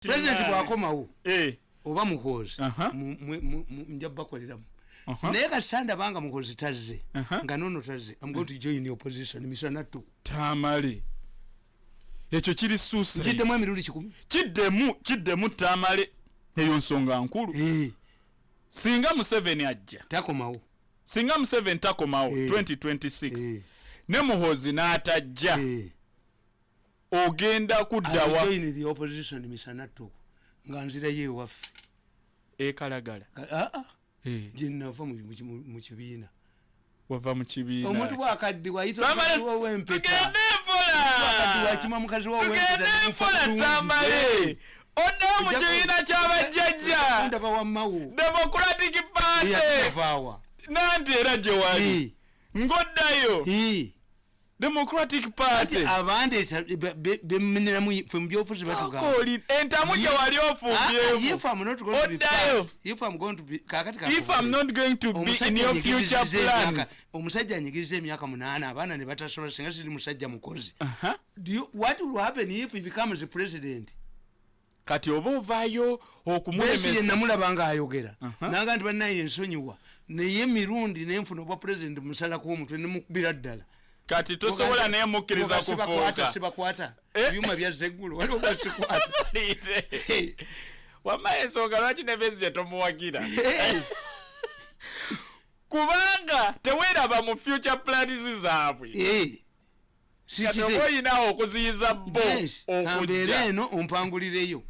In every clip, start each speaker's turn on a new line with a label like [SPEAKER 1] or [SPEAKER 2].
[SPEAKER 1] president bwakomawo oba Muhoozi njabakoleramu naye kasanda banga Muhoozi tazze nga nono tazze I'm going to join the opposition misana tu
[SPEAKER 2] tamale ekyo kiri susa
[SPEAKER 1] kiddemu emirundi 10
[SPEAKER 2] kiddemu tamale eyo nsonga nkulu singa Museveni ajja
[SPEAKER 1] takomawo
[SPEAKER 2] singa Museveni takomawo 2026 ne Muhoozi n'atajja ogenda kuddawa
[SPEAKER 1] join the opposition misana tu nga nzirayo waffe
[SPEAKER 2] ekalagala
[SPEAKER 1] jinnava mu kibiina
[SPEAKER 2] wava mu kibiina
[SPEAKER 1] omuntu bwakaddi wayita w'empeta
[SPEAKER 2] tugendeefola
[SPEAKER 1] wakima mukazi w'empeta
[SPEAKER 2] tamale odda mu kibiina ky'abajjajja
[SPEAKER 1] ndaba wammawo
[SPEAKER 2] Democratic Party nanti era gye wali ngoddayo Democratic Party
[SPEAKER 1] abande beminiramu from byofuzi batugamba
[SPEAKER 2] entamu gye wali ofumbyevu
[SPEAKER 1] if I'm not going to be part, if I'm going to be
[SPEAKER 2] if I'm not going to be in your future plans
[SPEAKER 1] omusajja anyigiriza emyaka 8 abaana ne batasobola singa siri musajja mukozi what will happen if he becomes the president
[SPEAKER 2] kati oba ovaayo okumulemesa
[SPEAKER 1] namulabanga ayogera nanga ndi bannaye ensonyiwa naye mirundi nenfuna obwa president musalako omutwe nemukubira ddala
[SPEAKER 2] kati tosobola naye mukkiriza kufuuka
[SPEAKER 1] sibakwata ebyuma bya zeggulu waliwo basikwata
[SPEAKER 2] wamma ensonga lwaki ne Besigye tomuwagira kubanga teweeraba mu future plans zaabwe kati oba oyinawo okuziyiza bo
[SPEAKER 1] okujja eno ompangulireyo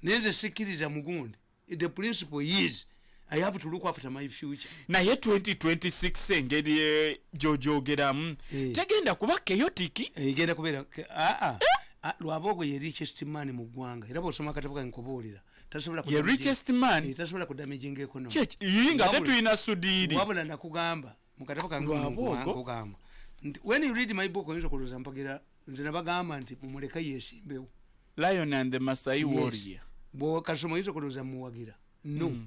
[SPEAKER 1] nenze sikkiriza mugundi the principle is I have to look after my future.
[SPEAKER 2] Naye 2026 engeri gyojogeramu tegenda kuba chaotic
[SPEAKER 1] egenda kubeera lwabogo ye richest man mu ggwanga era bw'osoma katabo kange nkubuulira tasobola
[SPEAKER 2] ye richest man
[SPEAKER 1] tasobola kudamaging economy
[SPEAKER 2] nga tetulina sudiiri
[SPEAKER 1] wabula nakugamba mu katabo kange nkugamba when you read my book oyinza okulowooza mpagira nze nabagamba nti mumuleka yeesimbewo
[SPEAKER 2] Lion and the Masai warrior
[SPEAKER 1] bw'okasoma oyinza okulowooza muwagira no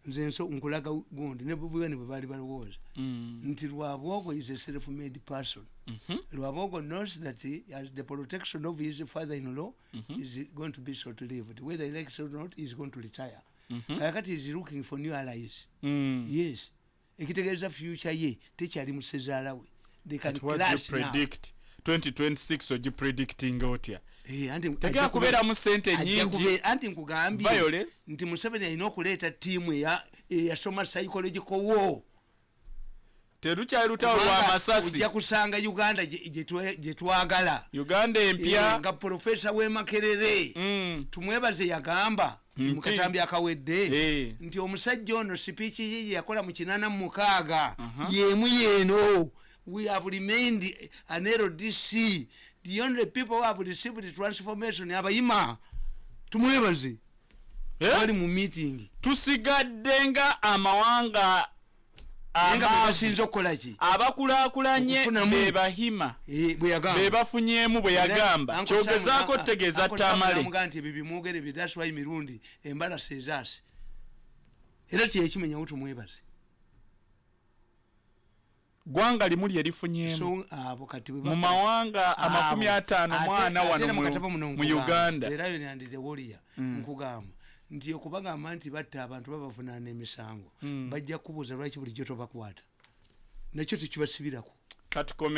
[SPEAKER 1] nze nso nkulaga gundi ne bwe bali balowooza nti Lwabogo is a self-made person. Lwabogo knows that as the protection of his father-in-law is going to be short-lived. Whether he likes or not, he is going to retire. Kakati is looking for new allies. Yes. Ekitegeeza future ye tekyali mu ssezaala we. They can clash now.
[SPEAKER 2] 2026 ogi predicting otya
[SPEAKER 1] tegera
[SPEAKER 2] kubeera mu sente nyingi
[SPEAKER 1] anti nkugambye nti Museveni alina okuleeta ttiimu eyasoma psychological war
[SPEAKER 2] terukyali lutawo lwa masasi
[SPEAKER 1] ojja kusanga Uganda gye twagala
[SPEAKER 2] Uganda empya
[SPEAKER 1] nga Profesa Wemakerere tumwebaze yagamba mu katambi akawedde nti omusajja ono sipiiki ye yakola mu 86 yemu yeeno we have remained an LDC. The only people who have received the transformation abayima tumwebaze bali mu meeting
[SPEAKER 2] tusigadde nga amawanga
[SPEAKER 1] basinza okukolaki
[SPEAKER 2] abakulaakulanye bebahima bebafunyemu bwe yagamba kyogezaako tegeeza tamale
[SPEAKER 1] nti ebyo bimwogere bitaswayi mirundi embala sezaasi era kyekimenyawo tumwebaze
[SPEAKER 2] gwanga limu lye lifunyemu mu mawanga 54 mu Uganda
[SPEAKER 1] era yo yandide warrior nkugamba nti okubagamba nti batta abantu babavunaana emisango bajja kubuuza lwaki bulijjo tobakwata nakyo tekibasibirako
[SPEAKER 2] katukome